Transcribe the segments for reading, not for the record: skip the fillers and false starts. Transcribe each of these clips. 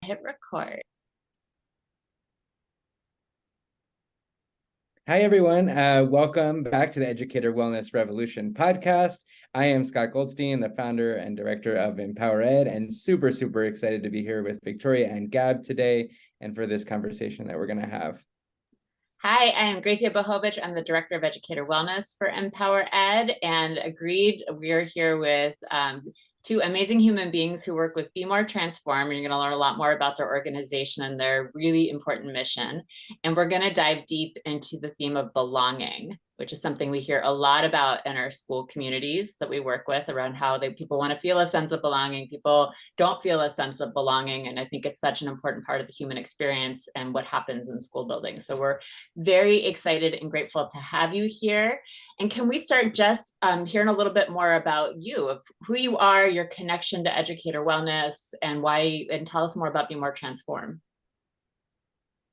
hit record. Hi, everyone. Welcome back to the Educator Wellness Revolution podcast. I am Scott Goldstein, the founder and director of Empower Ed, and super excited to be here with Victoria and Gab today and for this conversation that we're going to have. Hi, I am Gracia Bohovich. I'm the Director of Educator Wellness for Empower Ed, and agreed, we're here with two amazing human beings who work with Bmore Transform, and you're going to learn a lot more about their organization and their really important mission. And we're going to dive deep into the theme of belonging, which is something we hear a lot about in our school communities that we work with, around how people want to feel a sense of belonging. People don't feel a sense of belonging. And I think it's such an important part of the human experience and what happens in school buildings. So we're very excited and grateful to have you here. And can we start just hearing a little bit more about you, of who you are, your connection to educator wellness, and why, and tell us more about Bmore Transform.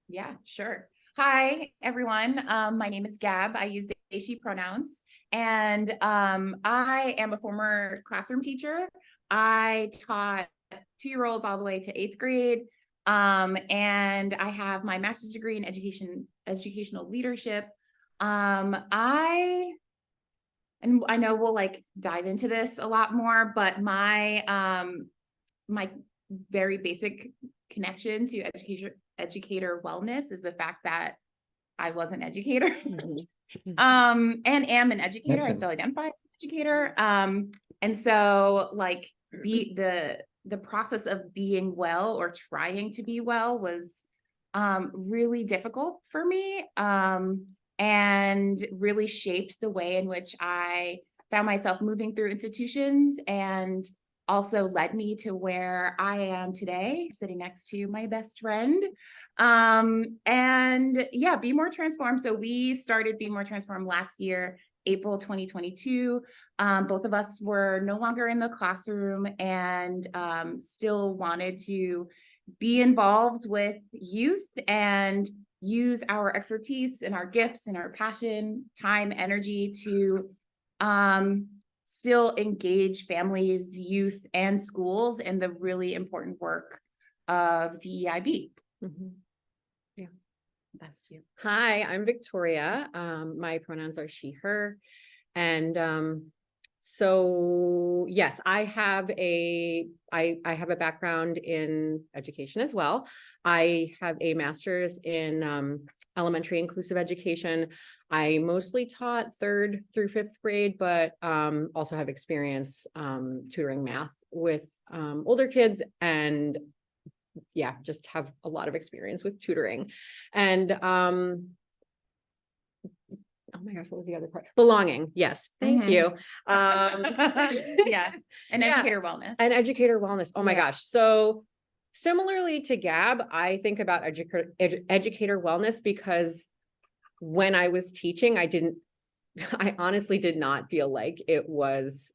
Yeah, sure. Hi, everyone. My name is Gab. I use they, she pronouns, and I am a former classroom teacher. I taught 2-year-olds all the way to 8th grade, and I have my master's degree in educational leadership. I know we'll dive into this a lot more, but my my very basic connection to educator wellness is the fact that I was an educator and am an educator. I still identify as an educator. And so the process of being well or trying to be well was really difficult for me, and really shaped the way in which I found myself moving through institutions, and also led me to where I am today, sitting next to my best friend. And yeah, Bmore Transform. So we started Bmore Transform last year, April 2022. Both of us were no longer in the classroom, and still wanted to be involved with youth and use our expertise and our gifts and our passion, time, energy to still engage families, youth, and schools in the really important work of DEIB. Mm-hmm. Yeah, that's you. Hi, I'm Victoria. My pronouns are she, her. And so yes, I have a background in education as well. I have a master's in elementary inclusive education. I mostly taught 3rd through 5th grade, but also have experience tutoring math with older kids, and yeah, just have a lot of experience with tutoring. And oh my gosh, what was the other part? Belonging. Yes, thank you. Yeah, and educator wellness. And educator wellness. Oh my gosh. So similarly to Gab, I think about educator wellness because when I was teaching, I honestly did not feel like it was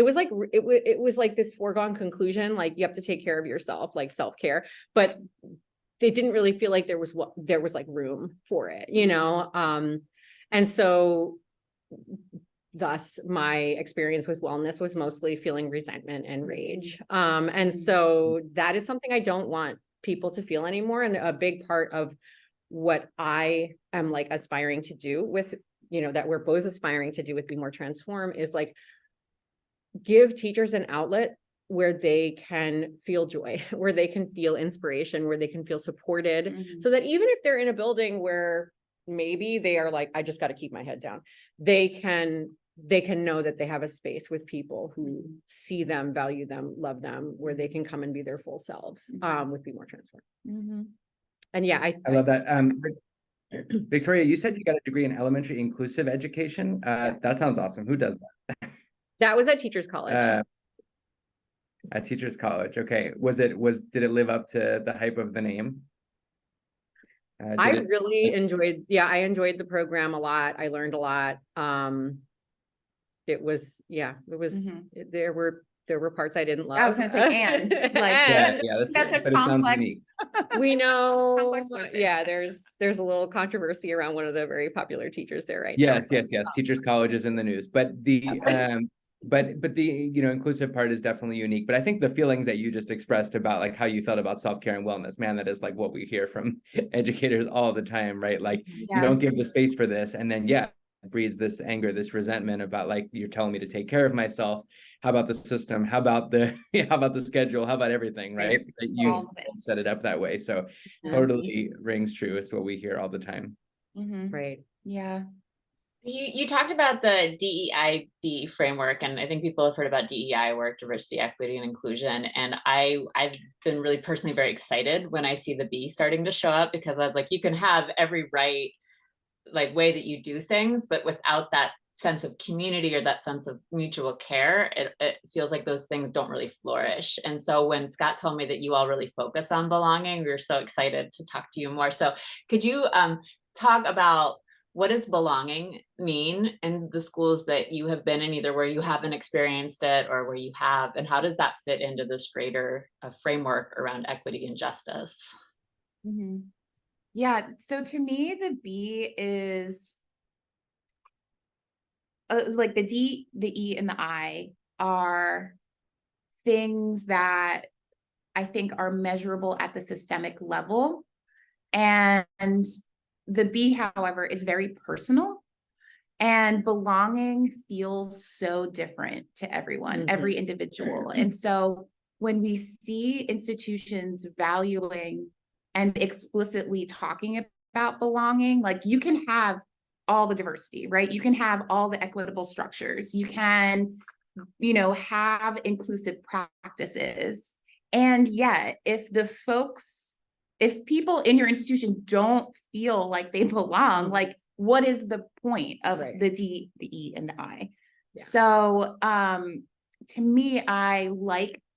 like this foregone conclusion, like you have to take care of yourself, like self-care, but they didn't really feel like there was like room for it, you know? And so thus my experience with wellness was mostly feeling resentment and rage. And so that is something I don't want people to feel anymore. And a big part of what I am aspiring to do with, that we're both aspiring to do with Bmore Transform is give teachers an outlet where they can feel joy, where they can feel inspiration, where they can feel supported, so that even if they're in a building where maybe they are I just got to keep my head down, they can know that they have a space with people who see them, value them, love them, where they can come and be their full selves with Bmore Transform. And yeah, I love that. Victoria, you said you got a degree in elementary inclusive education. That sounds awesome. Who does that? That was at Teachers College. At Teachers College. Okay. Did it live up to the hype of the name? I really enjoyed the program a lot. I learned a lot. There were parts I didn't love. I was gonna say, and that's a but complex, it sounds unique. We know, there's a little controversy around one of the very popular teachers there right now. Yes. Teachers College is in the news, but the but the, inclusive part is definitely unique. But I think the feelings that you just expressed about like how you felt about self-care and wellness, man, that is like what we hear from educators all the time, right? Like you don't give the space for this, and then it breeds this anger, this resentment about like, you're telling me to take care of myself. How about the system? How about the schedule? How about everything, right? That you set it up that way. So totally rings true. It's what we hear all the time. Right. Yeah. You talked about the DEIB framework, and I think people have heard about DEI work, diversity, equity, and inclusion. And I've been really personally very excited when I see the B starting to show up, because I was like, you can have every right like way that you do things, but without that sense of community or that sense of mutual care, it feels like those things don't really flourish. And so when Scott told me that you all really focus on belonging, we were so excited to talk to you more. So could you talk about what does belonging mean in the schools that you have been in, either where you haven't experienced it or where you have, and how does that fit into this greater framework around equity and justice? Yeah, so to me, the B is like the D, the E, and the I are things that I think are measurable at the systemic level. And the B, however, is very personal, and belonging feels so different to everyone, every individual. And so when we see institutions valuing and explicitly talking about belonging, like you can have all the diversity, right? You can have all the equitable structures. You can, have inclusive practices. And yet, if people in your institution don't feel like they belong, like what is the point of the D, the E, and the I? So to me, I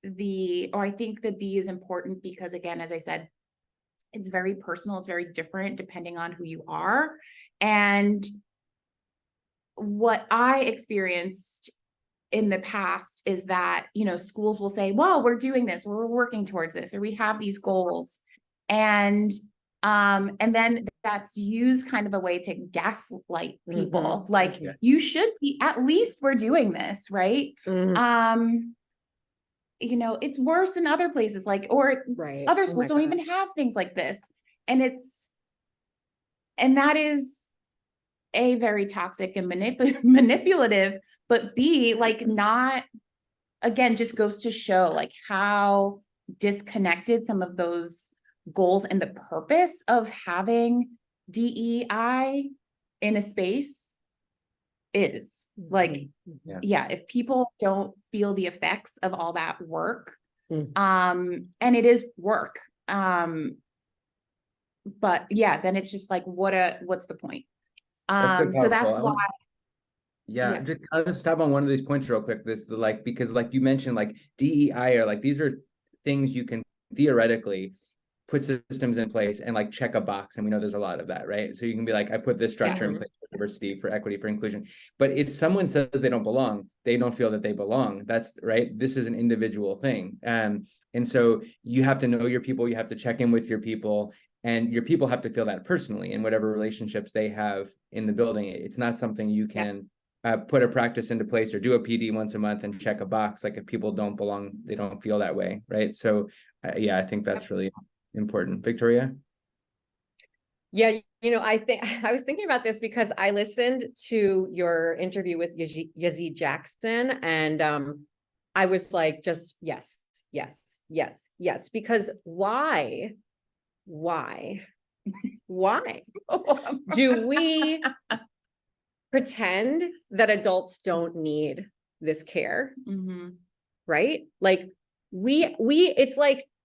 think the B is important because, again, as I said, it's very personal. It's very different depending on who you are. And what I experienced in the past is that, schools will say, well, we're doing this, or we're working towards this, or we have these goals. And then that's used kind of a way to gaslight people. Like, you should be, at least we're doing this, right? It's worse in other places, other schools don't even have things like this. And that is A, very toxic and manipulative, but B, not, again, just goes to show how disconnected some of those goals and the purpose of having DEI in a space is. If people don't feel the effects of all that work, and it is work, then it's just what's the point? So that's why. Just, I'll just stop on one of these points real quick. Because you mentioned DEI are these are things you can theoretically put systems in place and check a box, and we know there's a lot of that, right? So you can be I put this structure in place for diversity, for equity, for inclusion. But if someone says they don't belong, they don't feel that they belong. That's right. This is an individual thing, and so you have to know your people. You have to check in with your people, and your people have to feel that personally in whatever relationships they have in the building. It's not something you can put a practice into place or do a PD once a month and check a box. If people don't belong, they don't feel that way, right? So I think that's really important. Victoria? Yeah, I was thinking about this because I listened to your interview with Yazid Jackson, and I was like, just yes, because why do we pretend that adults don't need this care? Right?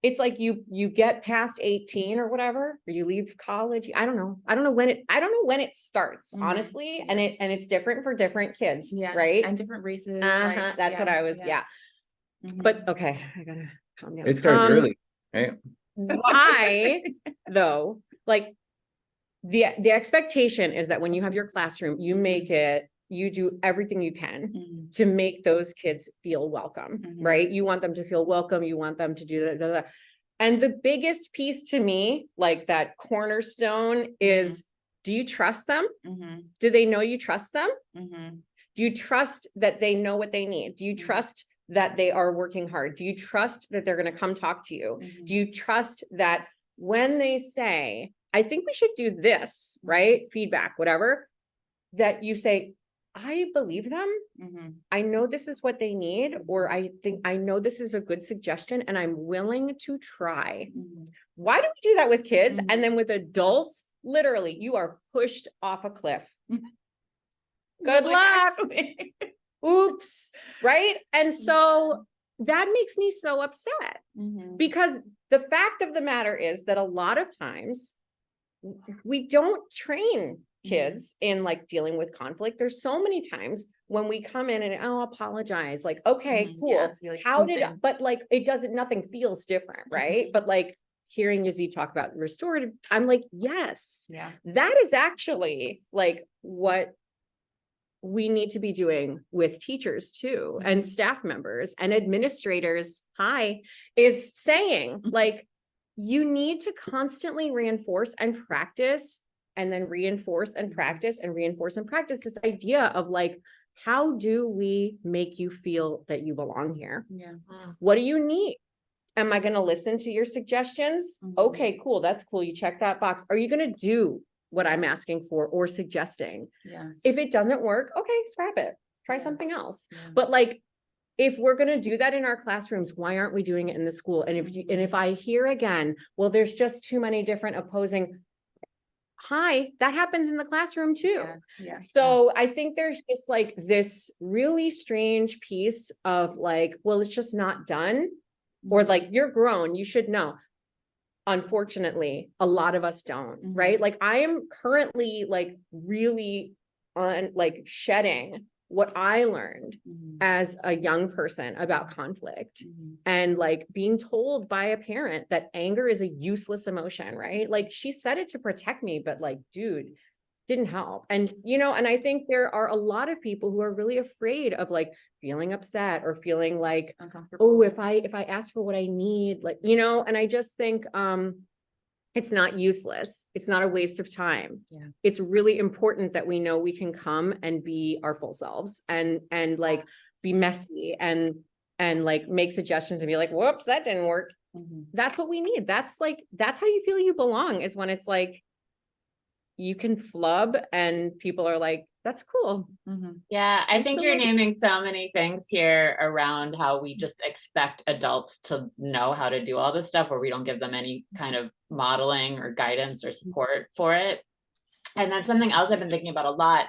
It's like you get past 18 or whatever, or you leave college. I don't know when it starts, honestly. And it's different for different kids, right? And different races. That's what I was, But okay, I gotta calm down. It starts early, right? Why though? The expectation is that when you have your classroom, you do everything you can to make those kids feel welcome, right? You want them to feel welcome. You want them to do that. And the biggest piece to me, that cornerstone, is, do you trust them? Do they know you trust them? Do you trust that they know what they need? Do you trust that they are working hard? Do you trust that they're going to come talk to you? Do you trust that when they say, I think we should do this, right? Feedback, whatever, that you say, I believe them. I know this is what they need, or I think I know this is a good suggestion and I'm willing to try. Why do we do that with kids? And then with adults, literally, you are pushed off a cliff. Good luck. Oops. Right. And so that makes me so upset because the fact of the matter is that a lot of times we don't train kids in like dealing with conflict. There's so many times when we come in and apologize, like, okay, cool. Like How did, but like, it doesn't, nothing feels different. Right. But like hearing Yazzie talk about restorative, I'm like, yes, that is actually like what we need to be doing with teachers too, and staff members and administrators, is saying like, you need to constantly reinforce and practice, and then reinforce and practice and reinforce and practice this idea of like, how do we make you feel that you belong here? What do you need? Am I going to listen to your suggestions? Okay, cool. That's cool. You check that box. Are you going to do what I'm asking for or suggesting? If it doesn't work, okay, scrap it. Try something else. But like, if we're going to do that in our classrooms, why aren't we doing it in the school? And if I hear again, well, there's just too many different opposing, that happens in the classroom too. So I think there's just like this really strange piece of like, well, it's just not done, or like, you're grown, you should know. Unfortunately, a lot of us don't, right? Like I am currently like really on like shedding what I learned as a young person about conflict, and like being told by a parent that anger is a useless emotion, right? Like she said it to protect me, but like, dude, didn't help. And, you know, and I think there are a lot of people who are really afraid of like feeling upset or feeling like, oh, if I ask for what I need, like, you know, and I just think, it's not useless. It's not a waste of time. It's really important that we know we can come and be our full selves and like be messy and like make suggestions and be like, whoops, that didn't work. That's what we need. That's how you feel you belong, is when it's like, you can flub and people are like, that's cool. Yeah, I think you're Absolutely. naming so many things here around how we just expect adults to know how to do all this stuff, where we don't give them any kind of modeling or guidance or support for it. And then something else I've been thinking about a lot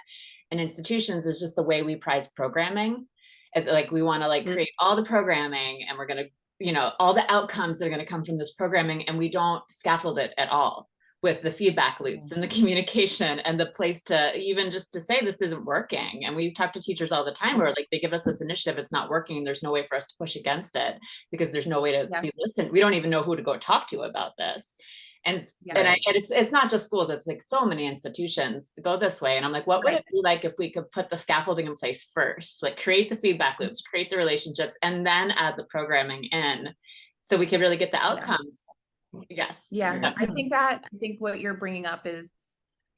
in institutions is just the way we prize programming. Like we want to like create all the programming, and we're going to, you know, all the outcomes that are going to come from this programming, and we don't scaffold it at all with the feedback loops and the communication and the place to even just to say this isn't working. And we talk to teachers all the time where like they give us this initiative, it's not working, there's no way for us to push against it because there's no way to be listened. We don't even know who to go talk to about this. And it's not just schools, it's like so many institutions go this way. And I'm like, what would it be like if we could put the scaffolding in place first, like create the feedback loops, create the relationships, and then add the programming in so we could really get the outcomes. I think what you're bringing up is,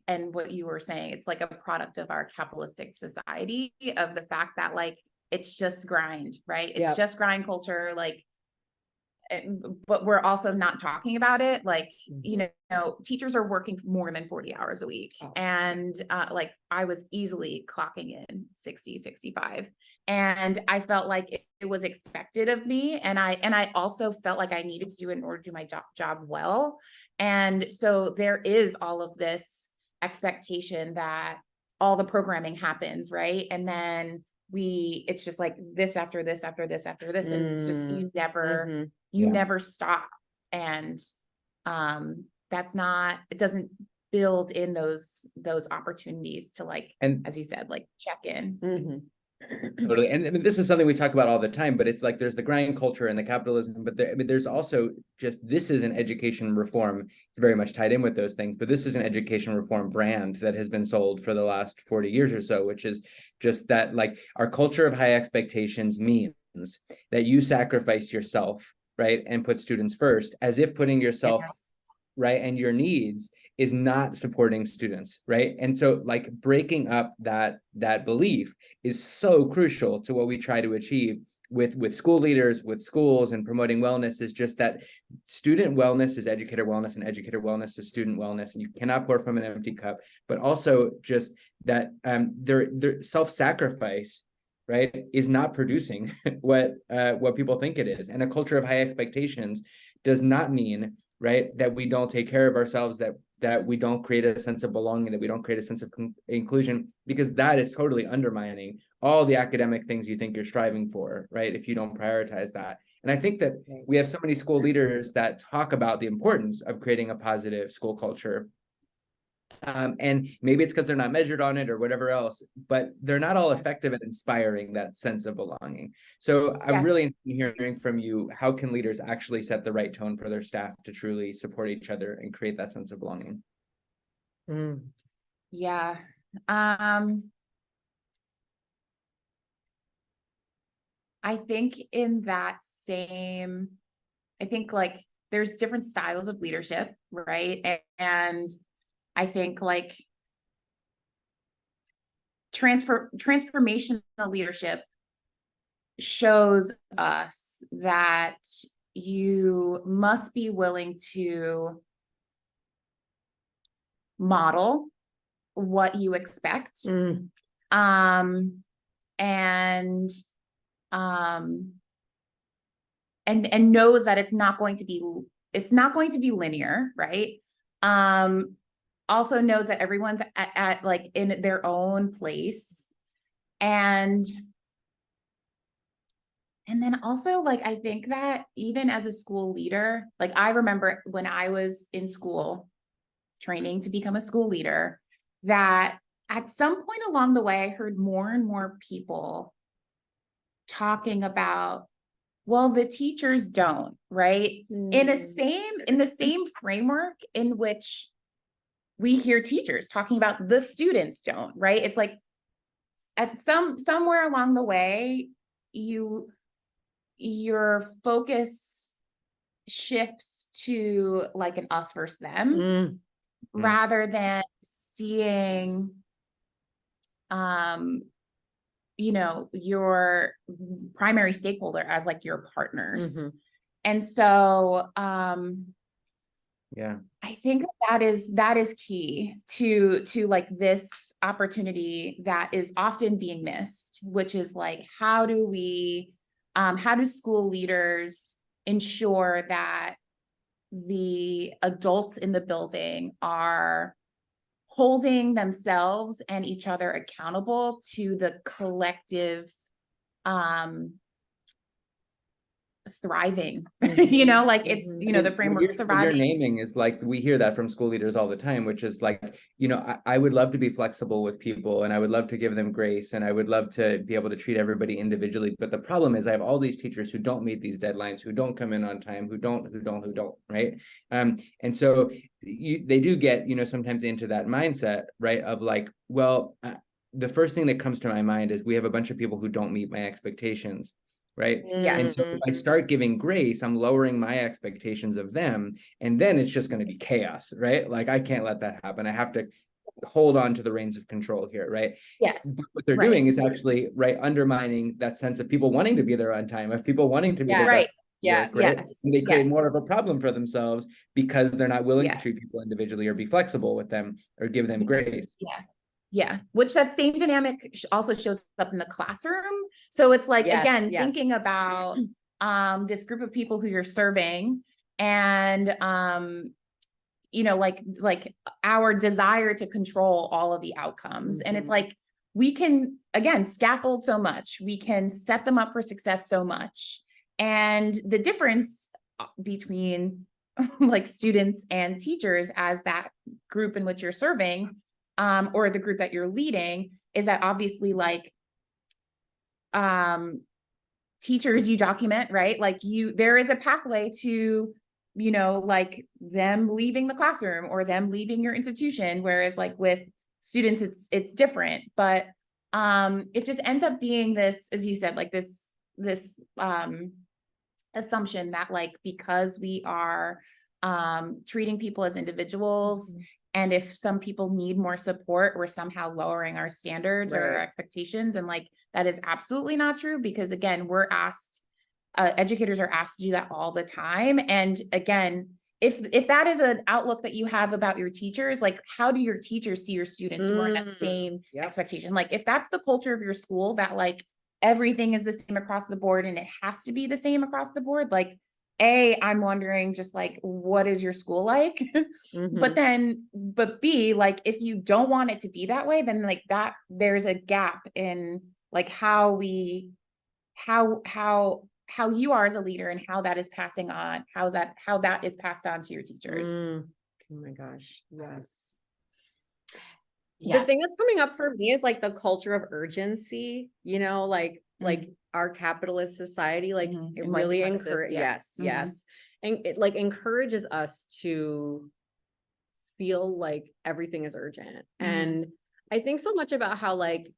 and what you were saying, it's like a product of our capitalistic society, of the fact that like, it's just grind, right? It's just grind culture, like, but we're also not talking about it. Like, you know, teachers are working more than 40 hours a week. And like I was easily clocking in 60, 65. And I felt like it was expected of me. And I also felt like I needed to do it in order to do my job well. And so there is all of this expectation that all the programming happens, right? And then it's just like this after this after this after this. And it's just, you never stop. And it doesn't build in those opportunities to like, and as you said, like check in. Totally. And I mean, this is something we talk about all the time, but it's like, there's the grind culture and the capitalism, but there's also just, this is an education reform. It's very much tied in with those things, but this is an education reform brand that has been sold for the last 40 years or so, which is just that like our culture of high expectations means that you sacrifice yourself, right? And put students first, as if putting yourself right, and your needs is not supporting students, right? And so like breaking up that belief is so crucial to what we try to achieve with school leaders, with schools, and promoting wellness. Is just that student wellness is educator wellness, and educator wellness is student wellness, and you cannot pour from an empty cup. But also just that their self-sacrifice, right, is not producing what people think it is. And a culture of high expectations does not mean, right, that we don't take care of ourselves, that we don't create a sense of belonging, that we don't create a sense of inclusion, because that is totally undermining all the academic things you think you're striving for, right, if you don't prioritize that. And I think that we have so many school leaders that talk about the importance of creating a positive school culture. And maybe it's because they're not measured on it or whatever else, but they're not all effective at inspiring that sense of belonging. So I'm really interested in hearing from you, how can leaders actually set the right tone for their staff to truly support each other and create that sense of belonging? Yeah. I think in that same, I think like there's different styles of leadership, right? And I think like transformational leadership shows us that you must be willing to model what you expect. And knows that it's not going to be linear, right? Also knows that everyone's at like in their own place. And then also, like, I think that even as a school leader, like I remember when I was in school training to become a school leader, that at some point along the way, I heard more and more people talking about, well, the teachers don't, right? In the same framework in which we hear teachers talking about the students don't, right? It's like at somewhere along the way, your focus shifts to like an us versus them, rather than seeing your primary stakeholder as like your partners. And so I think that is key to like this opportunity that is often being missed, which is like, how do school leaders ensure that the adults in the building are holding themselves and each other accountable to the collective thriving, like it's, the framework surviving. What you're naming is like, we hear that from school leaders all the time, which is like, I would love to be flexible with people, and I would love to give them grace, and I would love to be able to treat everybody individually. But the problem is I have all these teachers who don't meet these deadlines, who don't come in on time, who don't, right? And so they do get, sometimes into that mindset, right? Of like, well, the first thing that comes to my mind is we have a bunch of people who don't meet my expectations. Right. Yes. And so if I start giving grace, I'm lowering my expectations of them. And then it's just going to be chaos, right? Like, I can't let that happen. I have to hold on to the reins of control here, right? Yes. But what they're doing is actually, right, undermining that sense of people wanting to be there on time, of people wanting to be their best work, right? And they create more of a problem for themselves because they're not willing to treat people individually or be flexible with them or give them grace. Yeah, which that same dynamic also shows up in the classroom. So it's like, again, thinking about this group of people who you're serving, and like our desire to control all of the outcomes. And it's like, we can, again, scaffold so much, we can set them up for success so much. And the difference between like students and teachers as that group in which you're serving, or the group that you're leading, is that obviously like teachers, you document, right? Like there is a pathway to, like them leaving the classroom or them leaving your institution. Whereas like with students, it's different, but it just ends up being this, as you said, like this assumption that like, because we are treating people as individuals. And if some people need more support, we're somehow lowering our standards or our Right. expectations. And like, that is absolutely not true, because again, we're asked, educators are asked to do that all the time. And again, if that is an outlook that you have about your teachers, like, how do your teachers see your students who are in that same Yep. expectation? Like, if that's the culture of your school, that like everything is the same across the board and it has to be the same across the board, like, I'm wondering just like, what is your school like? But B, like, if you don't want it to be that way, then like that, there's a gap in like how you are as a leader and how that is passing on, how that is passed on to your teachers. Oh my gosh. Yes. Yeah. The thing that's coming up for me is like the culture of urgency, you know, like our capitalist society, like it And really white supremacist, encourages, yes. And it like encourages us to feel like everything is urgent. And I think so much about how like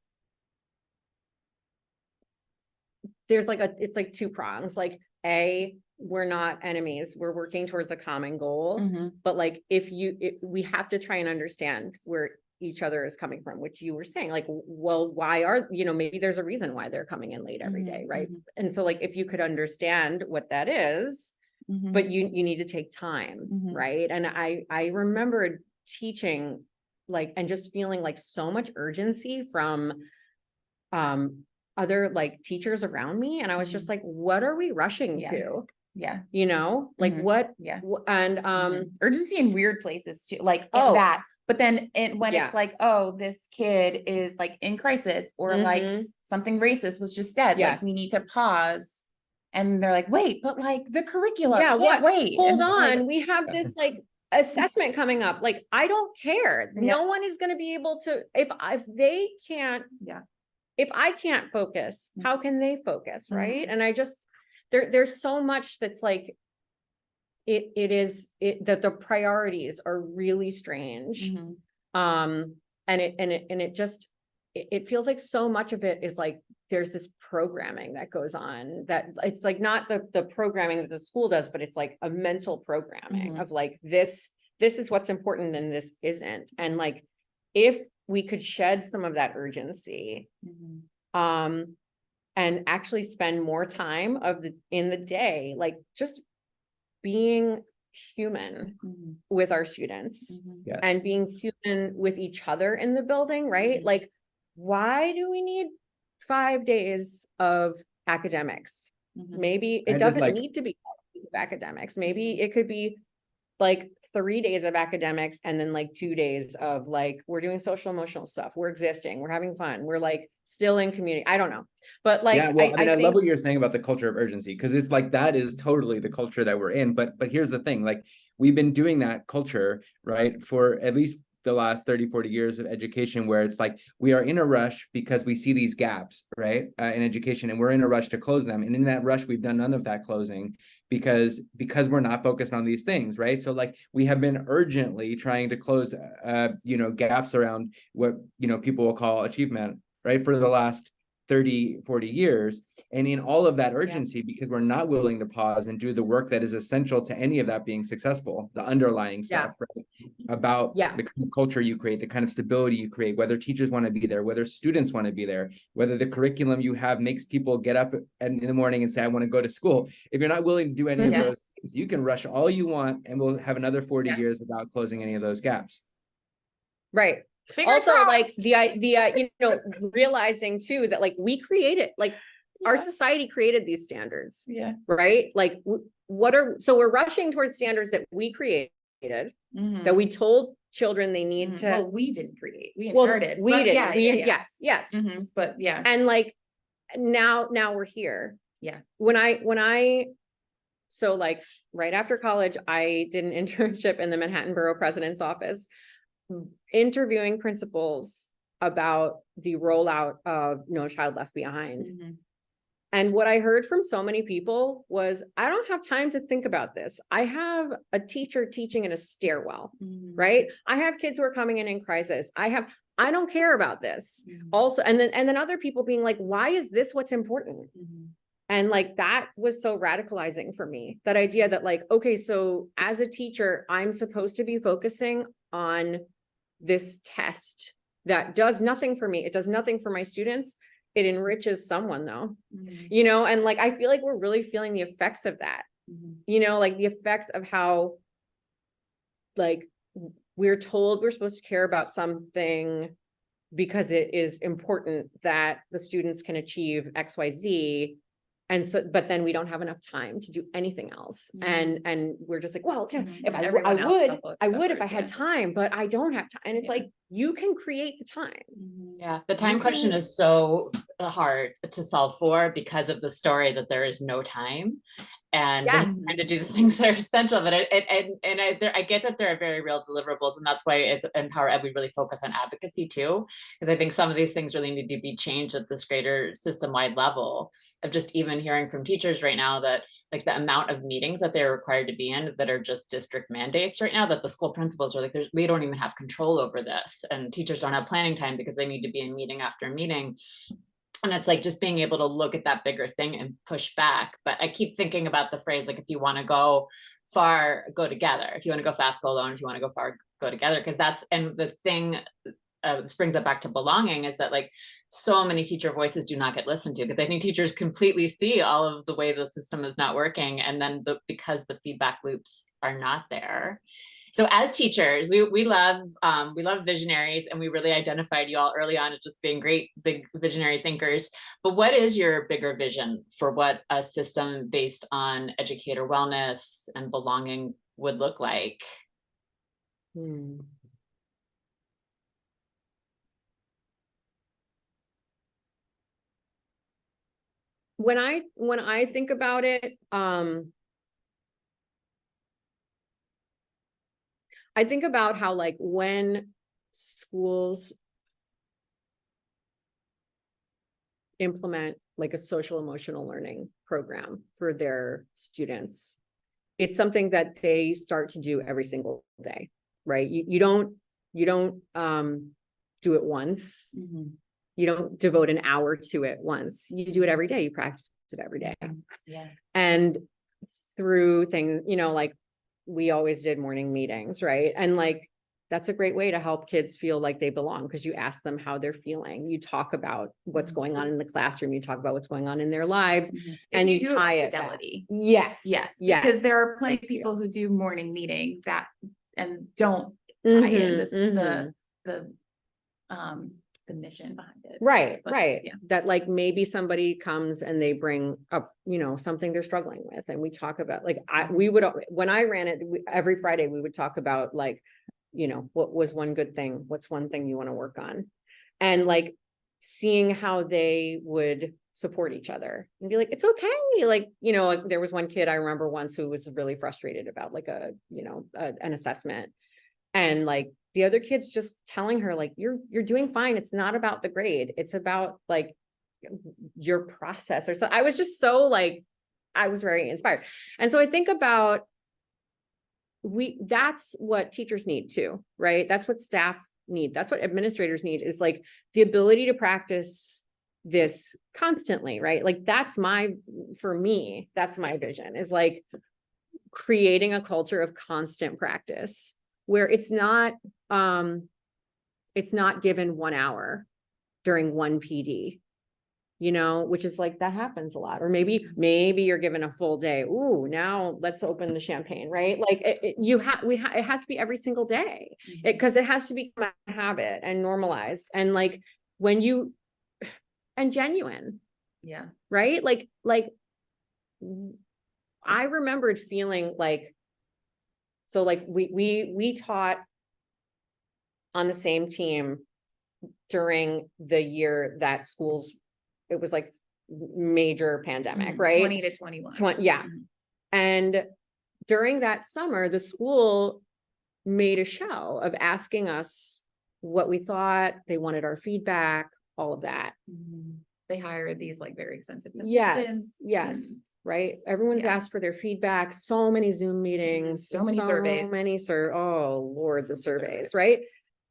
there's like it's like two prongs, like we're not enemies, we're working towards a common goal. But like we have to try and understand where each other is coming from, which you were saying, like, well, why are, you know, maybe there's a reason why they're coming in late every day, right? And so like, if you could understand what that is, but you need to take time, right? And I remembered teaching like, and just feeling like so much urgency from other like teachers around me. And I was just like, what are we rushing to? Yeah. You know, like what? Yeah. And urgency in weird places too, like Oh. that. But then when Yeah. it's like, oh, this kid is like in crisis, or like something racist was just said, like Yes. we need to pause. And they're like, wait, but like the curriculum Yeah, can't wait. Hold And it's on, like, we have this like assessment coming up. Like, I don't care. Yeah. No one is going to be able to, if they can't, if I can't focus, how can they focus, right? And I just, there's so much that's like, that the priorities are really strange. And it just, it feels like so much of it is like, there's this programming that goes on, that it's like not the programming that the school does, but it's like a mental programming of like, this is what's important and this isn't. And like, if we could shed some of that urgency, and actually spend more time in the day, like just being human with our students and being human with each other in the building, right? Like, why do we need 5 days of academics? Maybe it doesn't need to be 5 days of academics. Maybe it could be like 3 days of academics and then like 2 days of like, we're doing social emotional stuff, we're existing, we're having fun, we're like still in community. I don't know, but like, I mean, I love what you're saying about the culture of urgency, because it's like, that is totally the culture that we're in. But here's the thing, like, we've been doing that culture, right, for at least the last 30-40 years of education, where it's like, we are in a rush because we see these gaps, right, in education, and we're in a rush to close them. And in that rush, we've done none of that closing because we're not focused on these things, right? So like, we have been urgently trying to close gaps around what people will call achievement, right, for the last 30-40 years. And in all of that urgency, because we're not willing to pause and do the work that is essential to any of that being successful, the underlying stuff, right? About the kind of culture you create, the kind of stability you create, whether teachers want to be there, whether students want to be there, whether the curriculum you have makes people get up in the morning and say, I want to go to school. If you're not willing to do any of those things, you can rush all you want, and we'll have another 40 years without closing any of those gaps. Right. Fingers also crossed. like the realizing too that like we created, like our society created these standards, right? Like so we're rushing towards standards that we created, that we told children they need to. Well, we didn't create, we inherited. We did. Yes. But and like now we're here. So like right after college, I did an internship in the Manhattan Borough President's office, interviewing principals about the rollout of No Child Left Behind. And what I heard from so many people was, I don't have time to think about this. I have a teacher teaching in a stairwell, right? I have kids who are coming in crisis. I don't care about this. Also, and then other people being like, why is this what's important? And like, that was so radicalizing for me, that idea that like, okay, so as a teacher, I'm supposed to be focusing on this test that does nothing for me. It does nothing for my students. It enriches someone though, you know, and like, I feel like we're really feeling the effects of that, you know, like the effects of how like we're told we're supposed to care about something because it is important that the students can achieve XYZ. And so, but then we don't have enough time to do anything else. And we're just like, well, if I would if I had time, but I don't have time. And it's like, you can create the time. Yeah, the time question is so hard to solve for because of the story that there is no time. And trying to do the things that are essential, but I get that there are very real deliverables, and that's why as Empower Ed we really focus on advocacy too, because I think some of these things really need to be changed at this greater system-wide level. Of just even hearing from teachers right now that like the amount of meetings that they're required to be in that are just district mandates right now, that the school principals are like, we don't even have control over this, and teachers don't have planning time because they need to be in meeting after meeting. And it's like just being able to look at that bigger thing and push back. But I keep thinking about the phrase, like, if you want to go far, go together. If you want to go fast, go alone. If you want to go far, go together. Because that's, and the thing, this brings it back to belonging, is that like so many teacher voices do not get listened to, because I think teachers completely see all of the way the system is not working. And then because the feedback loops are not there. So as teachers, we love visionaries, and we really identified you all early on as just being great, big visionary thinkers. But what is your bigger vision for what a system based on educator wellness and belonging would look like? When I think about it, I think about how like when schools implement like a social emotional learning program for their students, it's something that they start to do every single day, right? You don't do it once. You don't devote an hour to it once. You do it every day. You practice it every day. And through things, you know, like we always did morning meetings, right? And like, that's a great way to help kids feel like they belong, because you ask them how they're feeling. You talk about what's going on in the classroom. You talk about what's going on in their lives, and you tie it back. Yes. Because there are plenty of people who do morning meeting that and don't tie in this the mission behind it. Right. That like maybe somebody comes and they bring up, you know, something they're struggling with, and we talk about like when I ran it every Friday, we would talk about like, you know, what was one good thing? What's one thing you want to work on? And like seeing how they would support each other and be like, it's okay. Like, you know, like, there was one kid I remember once who was really frustrated about like an assessment, and like the other kids just telling her like, you're doing fine. It's not about the grade. It's about like your process. Or so I was just so like, I was very inspired. And so I think about that's what teachers need too, right? That's what staff need. That's what administrators need, is like the ability to practice this constantly, right? Like for me, that's my vision, is like creating a culture of constant practice where it's not given 1 hour during one PD, you know, which is like, that happens a lot. Or maybe you're given a full day. Ooh, now let's open the champagne, right? Like it has to be every single day, because it has to become a habit and normalized, and like and genuine. Yeah. Right. Like I remembered feeling like, so like we taught on the same team during the year that schools, it was like major pandemic, right? 20 to 21. And during that summer, the school made a show of asking us what we thought. They wanted our feedback, all of that. They hired these like very expensive consultants. Yes. Right. Everyone's asked for their feedback. So many Zoom meetings, so many surveys, oh Lord, the surveys, right?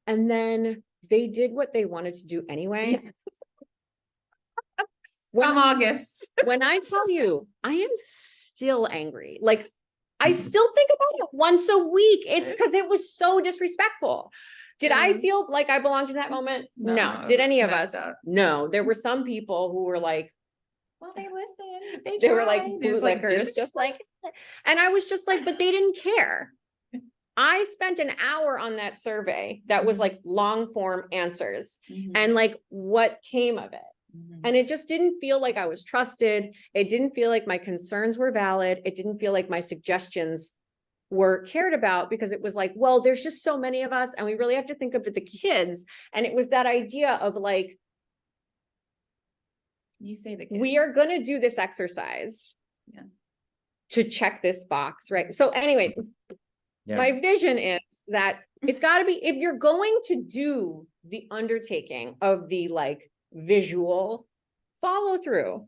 And then they did what they wanted to do anyway. Come August. When I tell you, I am still angry. Like, I still think about it once a week. It's because it was so disrespectful. Did I feel like I belonged in that moment? No. Did any of us? No. There were some people who were like, well, they listened. They were like bootlickers, just like, and I was just like, but they didn't care. I spent an hour on that survey that was like long form answers and like what came of it. And it just didn't feel like I was trusted. It didn't feel like my concerns were valid. It didn't feel like my suggestions were cared about, because it was like, well, there's just so many of us and we really have to think of the kids. And it was that idea of like, you say the kids. We are going to do this exercise to check this box, right? So anyway, my vision is that it's got to be, if you're going to do the undertaking of the like visual follow through,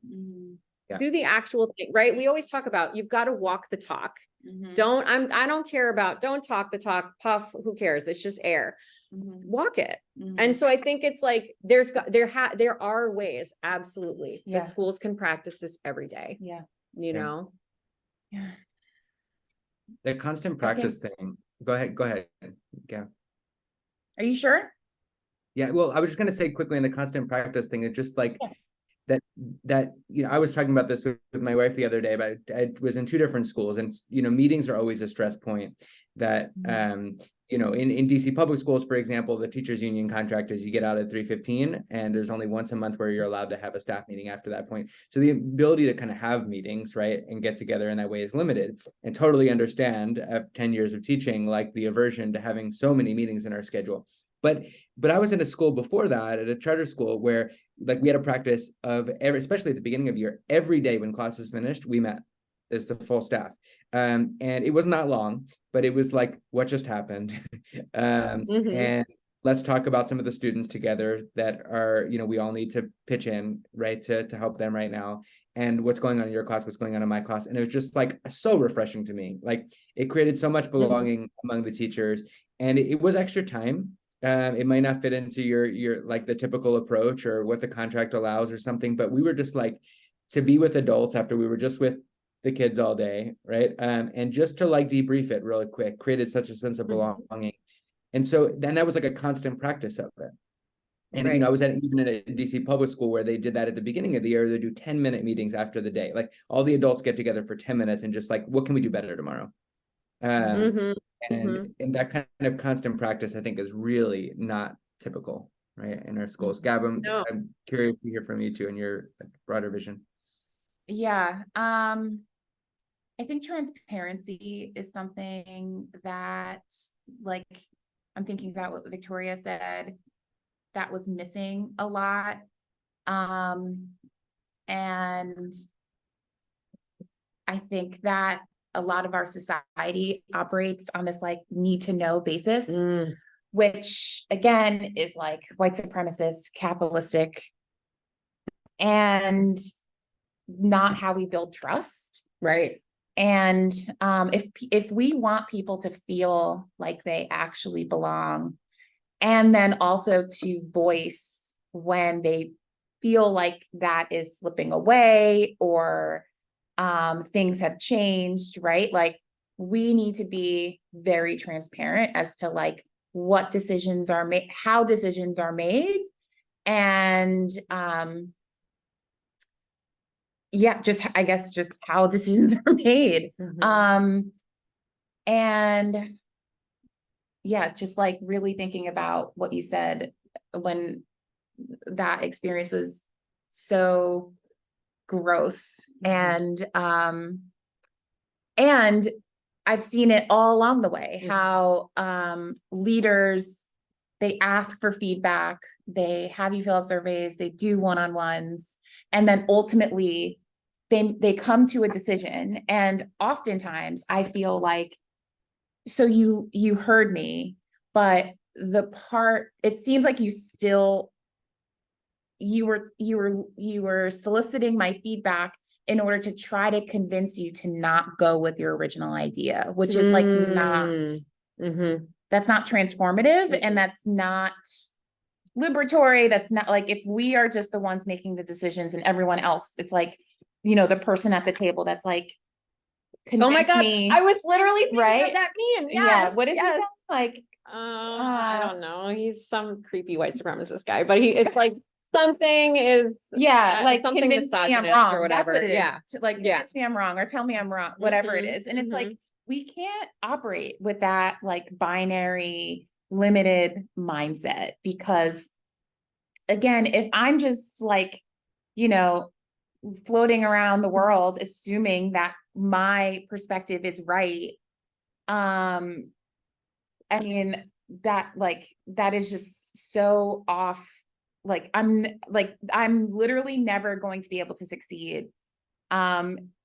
do the actual thing, right? We always talk about, you've got to walk the talk. I don't care about, don't talk the talk, puff, who cares? It's just air. Walk it. And so I think it's like, there are ways, absolutely, that schools can practice this every day. You know? The constant practice thing. Go ahead. Yeah. Are you sure? Yeah, well, I was just going to say quickly on the constant practice thing, it's just like that, you know, I was talking about this with my wife the other day, but I was in two different schools, and, you know, meetings are always a stress point that, you know, in DC public schools, for example, the teachers union contract is you get out at 3:15 and there's only once a month where you're allowed to have a staff meeting after that point. So the ability to kind of have meetings, right, and get together in that way is limited, and totally understand after 10 years of teaching, like the aversion to having so many meetings in our schedule. But I was in a school before that, at a charter school, where like we had a practice of especially at the beginning of the year, every day when classes finished, we met as the full staff. And it was not long, but it was like, what just happened? And let's talk about some of the students together that are, you know, we all need to pitch in, right, to help them right now. And what's going on in your class, what's going on in my class. And it was just like so refreshing to me. Like it created so much belonging among the teachers, and it was extra time. It might not fit into your like the typical approach or what the contract allows or something, but we were just like, to be with adults after we were just with the kids all day, right? And just to like debrief it really quick created such a sense of belonging. And so then that was like a constant practice of it. And you know, I was even in a DC public school where they did that at the beginning of the year. They do 10-minute meetings after the day. Like all the adults get together for 10 minutes and just like, what can we do better tomorrow? And that kind of constant practice, I think, is really not typical, right, in our schools. Gab, I'm curious to hear from you too and your broader vision. Yeah. I think transparency is something that, like, I'm thinking about what Victoria said, that was missing a lot. And I think that a lot of our society operates on this like need to know basis, which again is like white supremacist, capitalistic, and not how we build trust. Right. And if we want people to feel like they actually belong, and then also to voice when they feel like that is slipping away or things have changed, right? Like we need to be very transparent as to like what decisions are made, how decisions are made, and just I guess just how decisions are made. And yeah, just like really thinking about what you said when that experience was so gross. And I've seen it all along the way, how leaders, they ask for feedback, they have you fill out surveys, they do one-on-ones, and then ultimately they come to a decision. And oftentimes I feel like, so you heard me, but it seems like you were soliciting my feedback in order to try to convince you to not go with your original idea, which is like not, that's not transformative, and that's not liberatory. That's not like, if we are just the ones making the decisions and everyone else, it's like, you know, the person at the table that's like, Oh my convince God, me. I was literally thinking Right? of that meme. Yeah. Yes, What is he yes. saying? Like, I don't know. He's some creepy white supremacist guy, but it's like something is like something convince me I'm misogynist wrong. or whatever. That's what it is. Yeah. Like Yeah. convince me I'm wrong or tell me I'm wrong, whatever it Mhm, is. And it's like, mhm. we can't operate with that like binary limited mindset, because again, if I'm just like, you know, floating around the world, assuming that my perspective is right, I mean, that is just so off. Like, I'm literally never going to be able to succeed,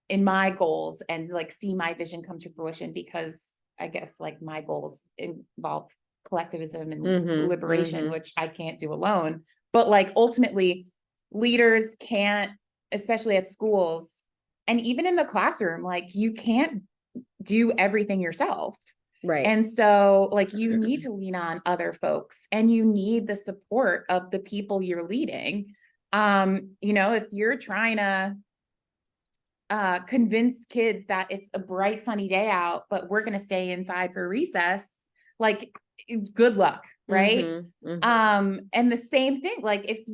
in my goals and like see my vision come to fruition, because I guess like my goals involve collectivism and Mhm, liberation, mhm. which I can't do alone. But like ultimately, leaders can't, especially at schools and even in the classroom, like you can't do everything yourself. Right. And so like you need to lean on other folks and you need the support of the people you're leading. You know, if you're trying to convince kids that it's a bright sunny day out, but we're going to stay inside for recess, like good luck, right? Mhm, mhm. And the same thing, like if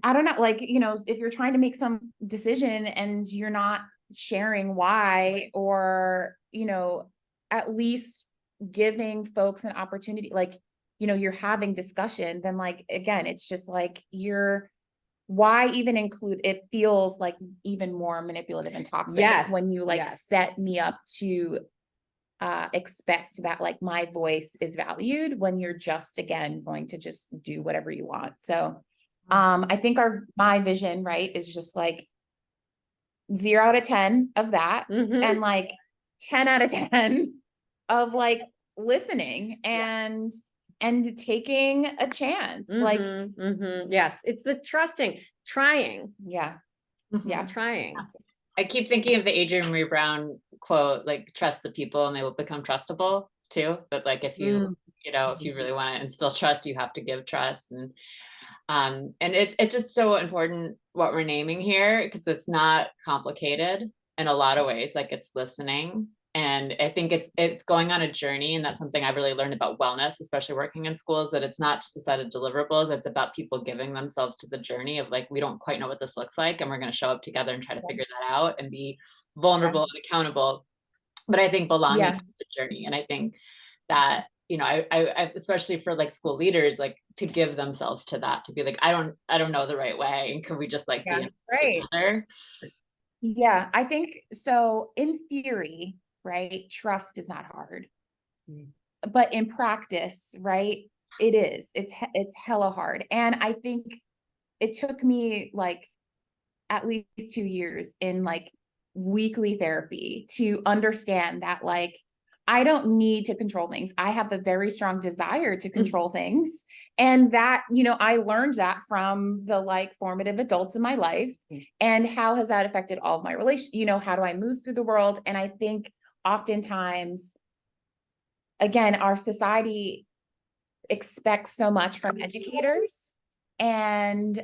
I don't know, like, you know, if you're trying to make some decision and you're not sharing why, or, you know, at least giving folks an opportunity, like, you know, you're having discussion, then like, again, it's just like why even include, it feels like even more manipulative and toxic Yes, when you like yes. set me up to expect that like my voice is valued when you're just, again, going to just do whatever you want. So I think my vision, right, is just like 0 out of 10 of that, Mhm. and like 10 out of 10 of like listening and taking a chance. Like, Mhm, mhm. Yes, it's the trying, yeah, yeah, trying. I keep thinking of the Adrienne Marie Brown quote, like, trust the people and they will become trustable too. But like, if you, you know, if you really want to instill trust, you have to give trust. And it's just so important what we're naming here, because it's not complicated in a lot of ways. Like, it's listening. And I think it's going on a journey. And that's something I've really learned about wellness, especially working in schools, that it's not just a set of deliverables. It's about people giving themselves to the journey of like, we don't quite know what this looks like, and we're going to show up together and try to figure that out and be vulnerable and accountable. But I think belonging is the journey. And I think that, you know, I especially for like school leaders, like to give themselves to that, to be like, I don't know the right way, and could we just like be in right. together? Yeah, I think so. In theory, right, trust is not hard, but in practice, right, it is. It's hella hard. And I think it took me like at least 2 years in like weekly therapy to understand that like I don't need to control things. I have a very strong desire to control things. And that, you know, I learned that from the like formative adults in my life. And how has that affected all of my relations? You know, how do I move through the world? And I think oftentimes, again, our society expects so much from educators, and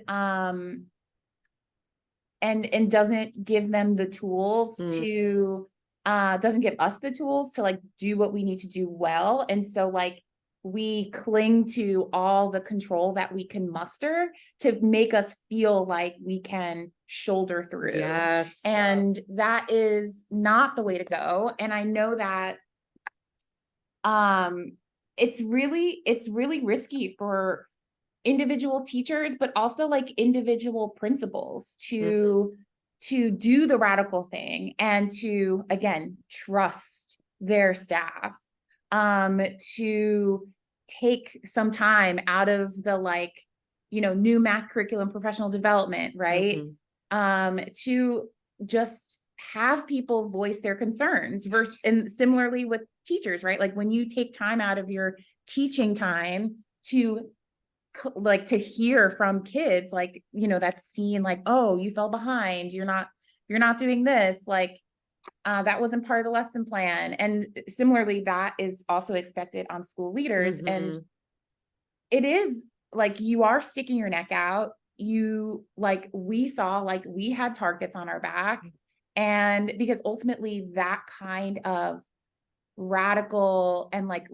and doesn't give them the tools to doesn't give us the tools to like do what we need to do well. And so like we cling to all the control that we can muster to make us feel like we can shoulder through. Yes. And that is not the way to go. And I know that it's really risky for individual teachers, but also like individual principals to do the radical thing and to, again, trust their staff, to take some time out of the like, you know, new math curriculum, professional development, right? To just have people voice their concerns versus, and similarly with teachers, right? Like when you take time out of your teaching time to like to hear from kids, like, you know, that's seen like, oh, you fell behind, you're not doing this, like That wasn't part of the lesson plan. And similarly, that is also expected on school leaders. And Mhm. it is like, you are sticking your neck out. We saw, like, we had targets on our back. And because ultimately that kind of radical and like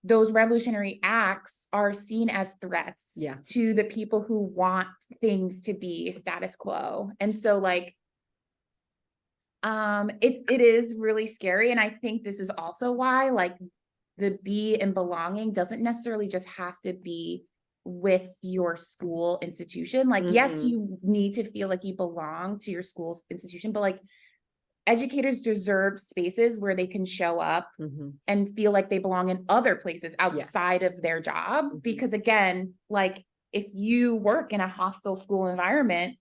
those revolutionary acts are seen as threats Yeah. to the people who want things to be status quo. And so like, it is really scary. And I think this is also why, like, the be in belonging doesn't necessarily just have to be with your school institution. Like, yes, Mhm. you need to feel like you belong to your school's institution, but like, educators deserve spaces where they can show up Mhm. and feel like they belong in other places outside Yes. of their job. Mhm. Because again, like, if you work in a hostile school environment,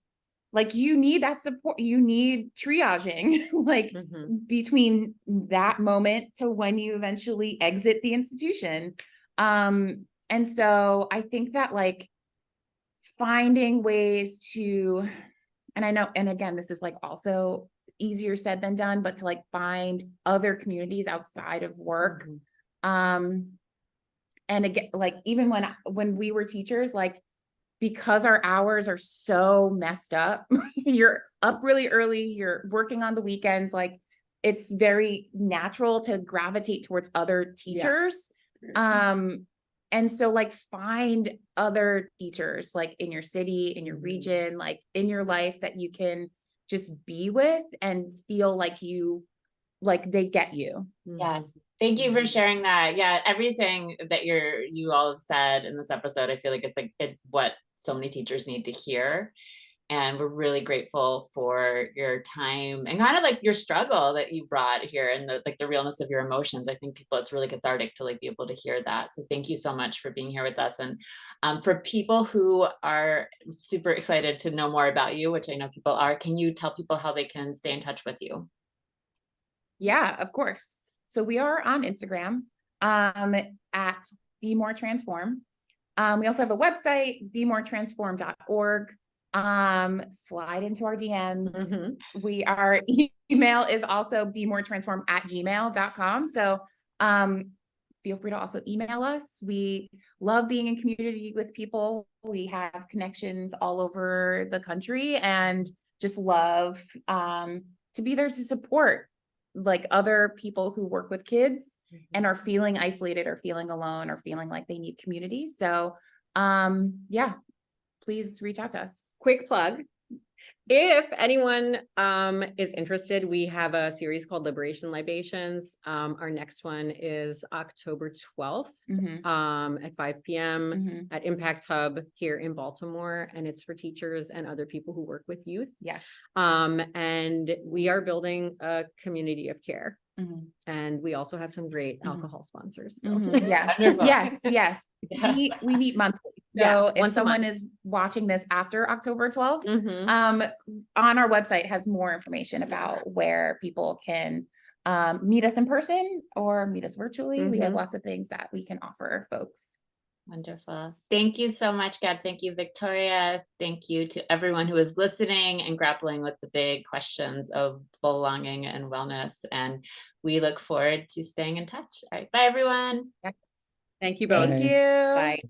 like, you need that support, you need triaging, like, Mhm. between that moment to when you eventually exit the institution. And so I think that, like, finding ways to, and I know, and again, this is like also easier said than done, but to like find other communities outside of work. Mhm. And again, like, even when we were teachers, like, because our hours are so messed up, you're up really early, you're working on the weekends, like, it's very natural to gravitate towards other teachers. And so like, find other teachers, like, in your city, in your region, like, in your life, that you can just be with and feel like they get you. Yes. Thank you for sharing that. Yeah, everything that you all have said in this episode, I feel like it's what so many teachers need to hear. And we're really grateful for your time and kind of like your struggle that you brought here, and the realness of your emotions. I think it's really cathartic to like be able to hear that. So thank you so much for being here with us. And for people who are super excited to know more about you, which I know people are, can you tell people how they can stay in touch with you? Yeah, of course. So we are on Instagram at Bmore Transform. We also have a website, bmoretransform.org. Slide into our DMs. Mhm. Our email is also bmoretransform@gmail.com. So feel free to also email us. We love being in community with people. We have connections all over the country and just love to be there to support like other people who work with kids and are feeling isolated or feeling alone or feeling like they need community. So yeah, please reach out to us. Quick plug. If anyone is interested, we have a series called Liberation Libations. Our next one is October 12th at 5 p.m. at Impact Hub here in Baltimore. And it's for teachers and other people who work with youth. Yeah. And we are building a community of care. And we also have some great alcohol sponsors. So. Yeah. Wonderful. Yes. Yes. We meet monthly. So Yeah, if once a someone month. is watching this after October 12th, Mhm. on our website has more information about where people can meet us in person or meet us virtually. We have lots of things that we can offer folks. Wonderful. Thank you so much, Gab. Thank you, Victoria. Thank you to everyone who is listening and grappling with the big questions of belonging and wellness. And we look forward to staying in touch. All right. Bye, everyone. Thank you both. Thank you. Bye.